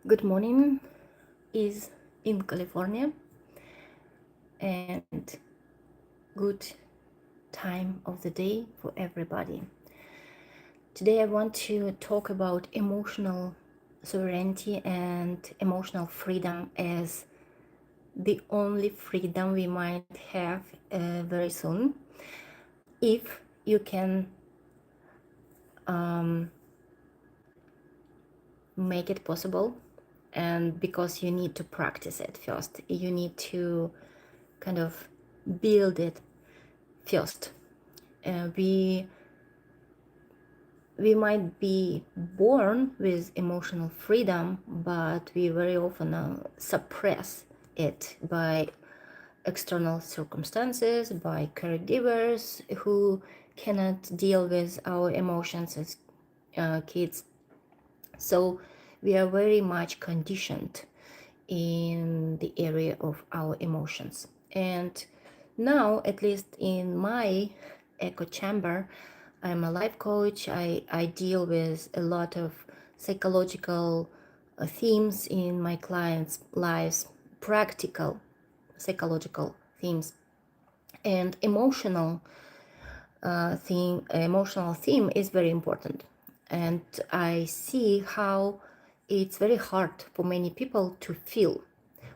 Good morning is in California and good time of the day for everybody. Today I want to talk about emotional sovereignty and emotional freedom as the only freedom we might have very soon if you can make it possible, and because you need to practice it first, you need to kind of build it first. We might be born with emotional freedom, but we very often suppress it by external circumstances, by caregivers who cannot deal with our emotions as kids. So we are very much conditioned in the area of our emotions. And now, at least in my echo chamber, I'm a life coach. I deal with a lot of psychological themes in my clients' lives, practical psychological themes, and emotional theme is very important. And I see how it's very hard for many people to feel.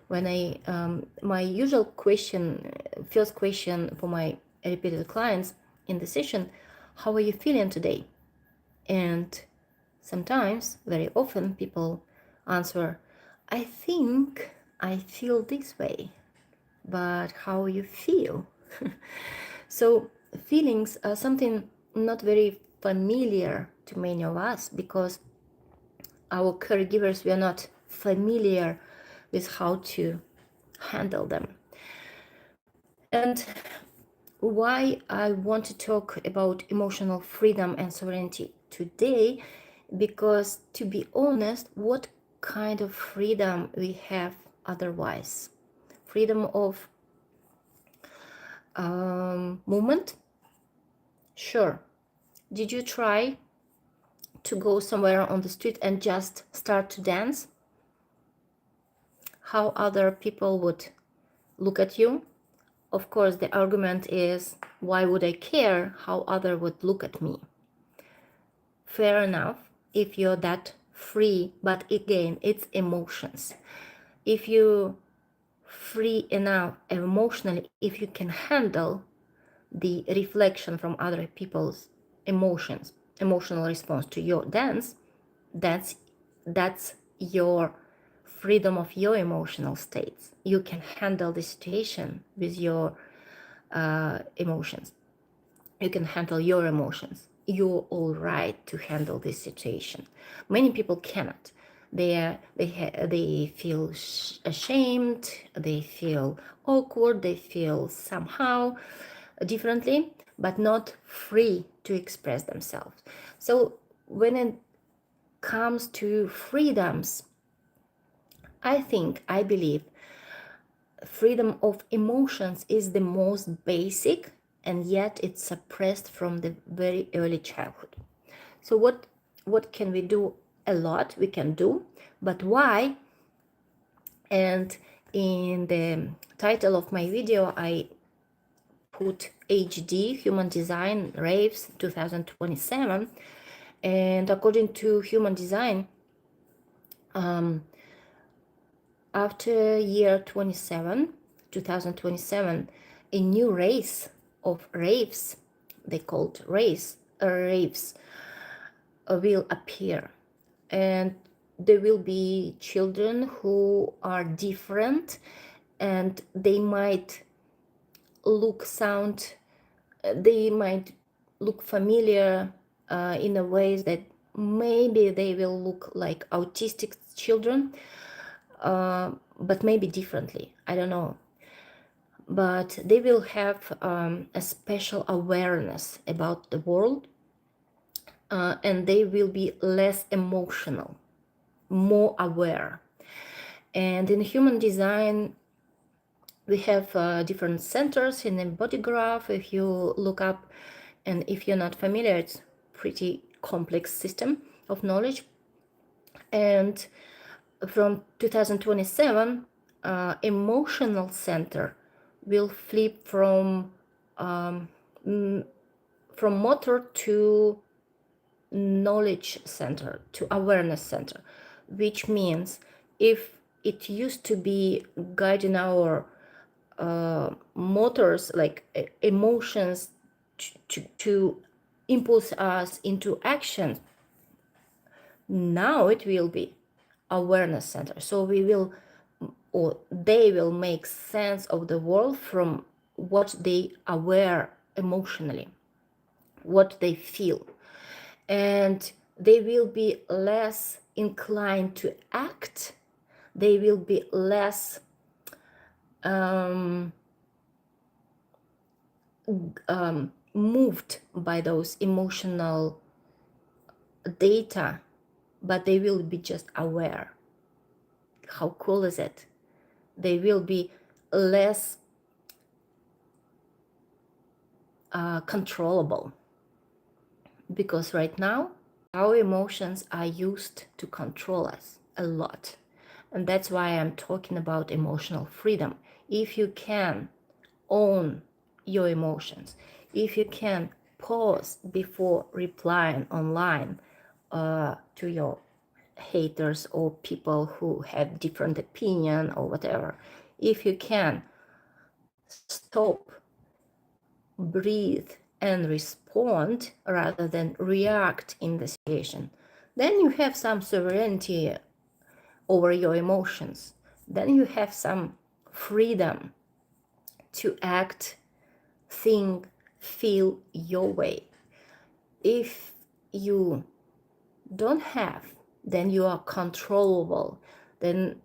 When my usual question, first question for my repeated clients in the session, how are you feeling today? And sometimes, very often, people answer, I think I feel this way, but how you feel? So feelings are something not very familiar to many of us because our caregivers were not familiar with how to handle them. And why I want to talk about emotional freedom and sovereignty today, because to be honest, what kind of freedom we have otherwise? Freedom of movement? Sure. Did you try to go somewhere on the street and just start to dance? How other people would look at you? Of course, the argument is, why would I care how other would look at me? Fair enough, if you're that free, but again, it's emotions. If you free enough emotionally, if you can handle the reflection from other people's emotions, emotional response to your dance, that's your freedom of your emotional states. You can handle the situation with your emotions. You can handle your emotions. You're all right to handle this situation. Many people cannot. They feel ashamed. They feel awkward. They feel somehow differently, but not free to express themselves. So when it comes to freedoms, I believe freedom of emotions is the most basic, and yet it's suppressed from the very early childhood. So what can we do? A lot we can do, but why? And in the title of my video, I put HD, Human Design Raves 2027. And according to Human Design, after year 2027, a new race of raves, they called raves, will appear. And there will be children who are different, and they might they might look familiar in a ways that maybe they will look like autistic children, but maybe differently. I don't know. But they will have a special awareness about the world, and they will be less emotional, more aware. And in human design, we have different centers in the body graph. If you look up, and if you're not familiar, it's pretty complex system of knowledge. And from 2027, emotional center will flip um, from motor to knowledge center, to awareness center, which means if it used to be guiding our motors, like emotions, to impulse us into action, now it will be awareness center. So we will, or they will make sense of the world from what they aware emotionally, what they feel, and they will be less inclined to act. They will be less moved by those emotional data, but they will be just aware. How cool is it? They will be less controllable, because right now our emotions are used to control us a lot. And that's why I'm talking about emotional freedom. If you can own your emotions, if you can pause before replying online to your haters or people who have different opinion or whatever, if you can stop, breathe, and respond rather than react in the situation, then you have some sovereignty over your emotions. Then you have some freedom to act, think, feel your way. If you don't have, then you are controllable. Then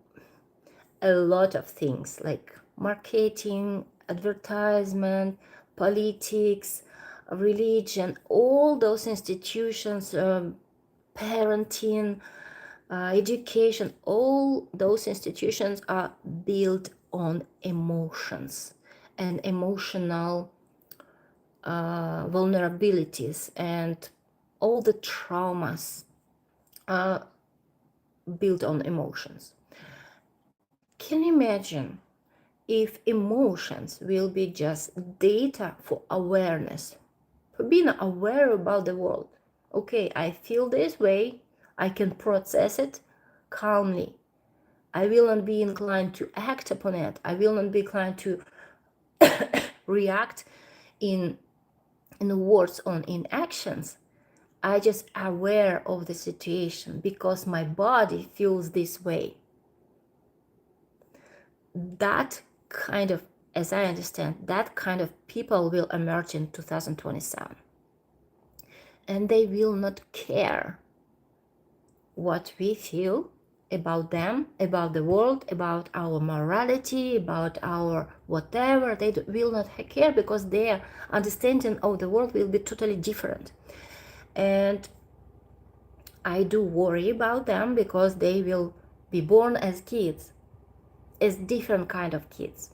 a lot of things like marketing, advertisement, politics, religion, all those institutions, parenting, education, all those institutions are built on emotions and emotional vulnerabilities, and all the traumas are built on emotions. Can you imagine if emotions will be just data for awareness, for being aware about the world? Okay, I feel this way, I can process it calmly. I will not be inclined to act upon it. I will not be inclined to react in words or in actions. I just aware of the situation because my body feels this way. That kind of, as I understand, that kind of people will emerge in 2027. And they will not care what we feel about them, about the world, about our morality, about our whatever. They will not care because their understanding of the world will be totally different. And I do worry about them because they will be born as kids, as different kind of kids.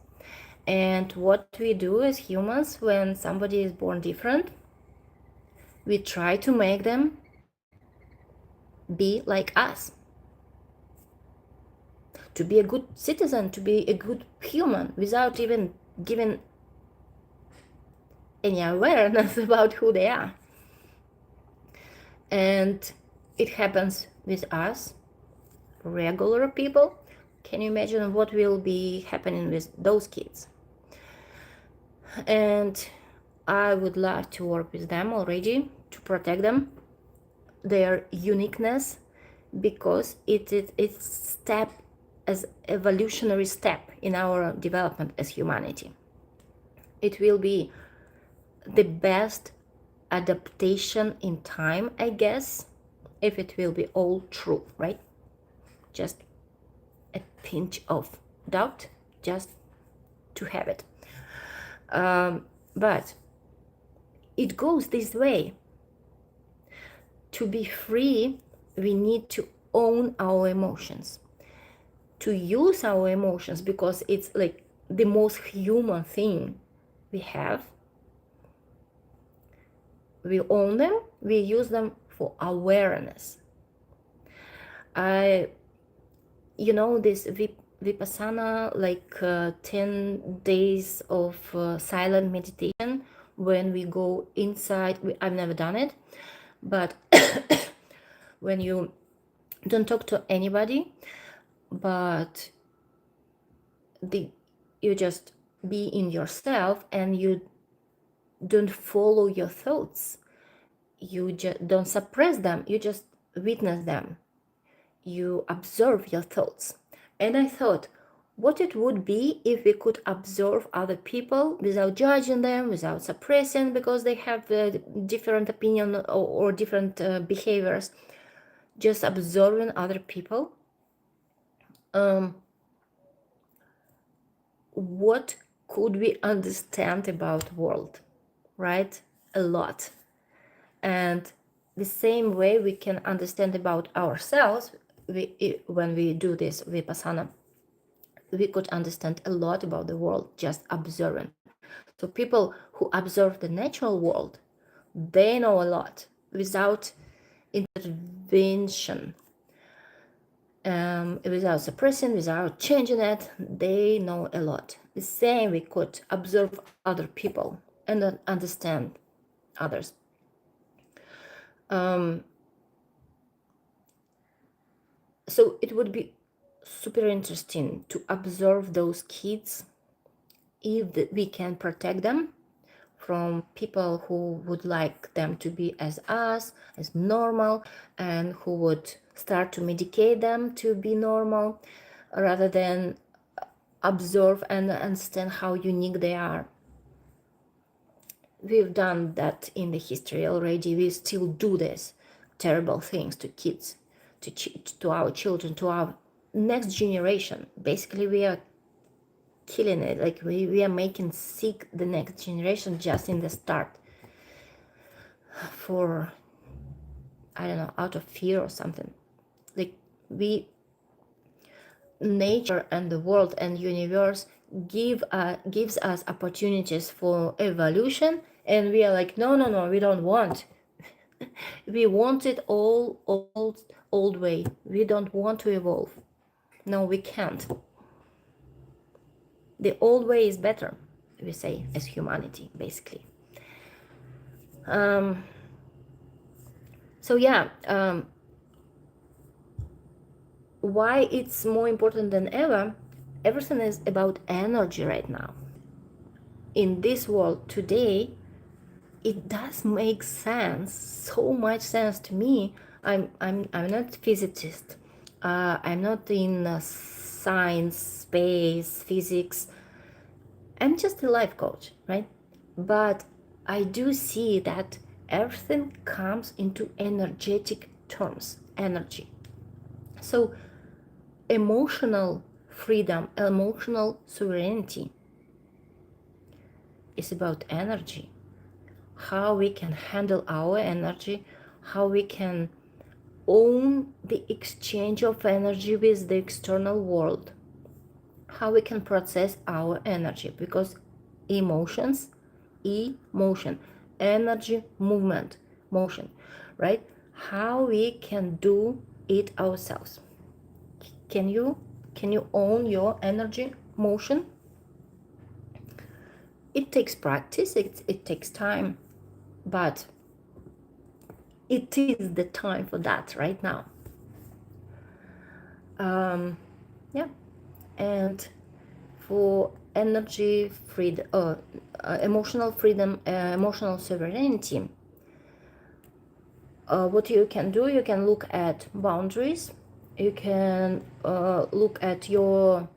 And what we do as humans when somebody is born different, we try to make them be like us, to be a good citizen, to be a good human, without even giving any awareness about who they are. And it happens with us, regular people. Can you imagine what will be happening with those kids? And I would love to work with them already, to protect them, their uniqueness, because it's step as evolutionary step in our development as humanity. It will be the best adaptation in time, I guess, if it will be all true, right? Just a pinch of doubt, just to have it. But it goes this way. To be free, we need to own our emotions, to use our emotions, because it's like the most human thing we have. We own them, we use them for awareness. I you know, this Vipassana, like 10 days of silent meditation when we go inside. I've never done it, but when you don't talk to anybody, but you just be in yourself, and you don't follow your thoughts, you just don't suppress them, you just witness them, you observe your thoughts. And I thought, what it would be if we could observe other people without judging them, without suppressing because they have a different opinion or different behaviors, just observing other people. What could we understand about world, right? A lot. And the same way we can understand about ourselves, when we do this Vipassana, we could understand a lot about the world just observing. So people who observe the natural world, they know a lot without intervention, without suppressing, without changing it. They know a lot. The same we could observe other people and understand others. So it would be super interesting to observe those kids if we can protect them from people who would like them to be as us, as normal, and who would start to medicate them to be normal rather than observe and understand how unique they are. We've done that in the history already. We still do this terrible things to kids, to our children, to our next generation. Basically, we are killing it. Like we are making sick the next generation just in the start, for, I don't know, out of fear or something. Like nature and the world and universe gives us opportunities for evolution, and we are like, no, we don't want. We want it all old way. We don't want to evolve. No, we can't. The old way is better, we say, as humanity, basically. So yeah, why it's more important than ever, everything is about energy right now. In this world today, it does make sense, so much sense to me. I'm not a physicist. I'm not in science, space, physics. I'm just a life coach, right? But I do see that everything comes into energetic terms, energy. So emotional freedom, emotional sovereignty is about energy. How we can handle our energy, how we can own the exchange of energy with the external world, how we can process our energy, because emotions, emotion, energy, movement, motion, right? How we can do it ourselves. Can you own your energy, motion? It takes practice, it takes time, but it is the time for that right now. Yeah, and for energy freedom, emotional freedom, emotional sovereignty, what you can do, you can look at boundaries, you can look at your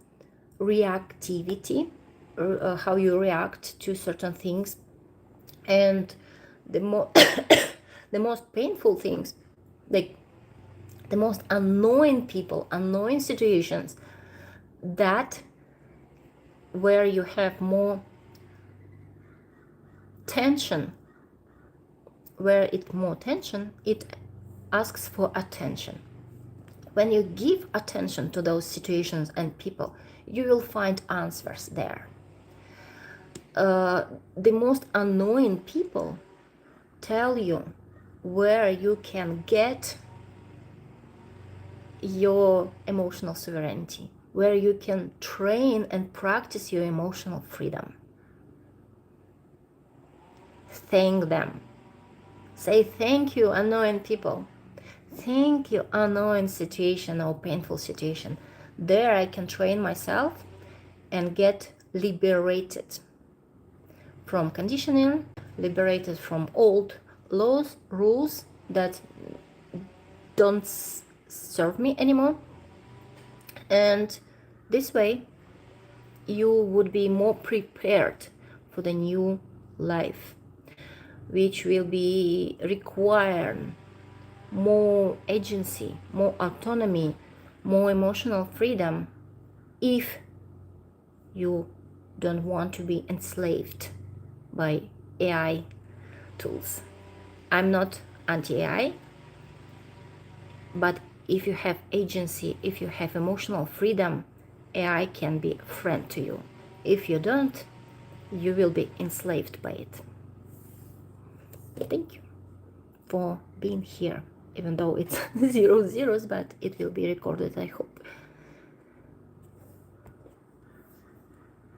reactivity, how you react to certain things, and the the most painful things, like the most annoying people, annoying situations, that where you have more tension, where it's more tension, it asks for attention. When you give attention to those situations and people, you will find answers there. The most annoying people tell you where you can get your emotional sovereignty, where you can train and practice your emotional freedom. Thank them. Say thank you, annoying people. Thank you, annoying situation or painful situation. There I can train myself and get liberated from conditioning, liberated from old laws, rules that don't serve me anymore. And this way you would be more prepared for the new life, which will be requiring more agency, more autonomy, more emotional freedom, if you don't want to be enslaved by AI tools. I'm not anti-AI, but if you have agency, if you have emotional freedom, AI can be a friend to you. If you don't, you will be enslaved by it. Thank you for being here, even though it's 0 zeros, but it will be recorded, I hope.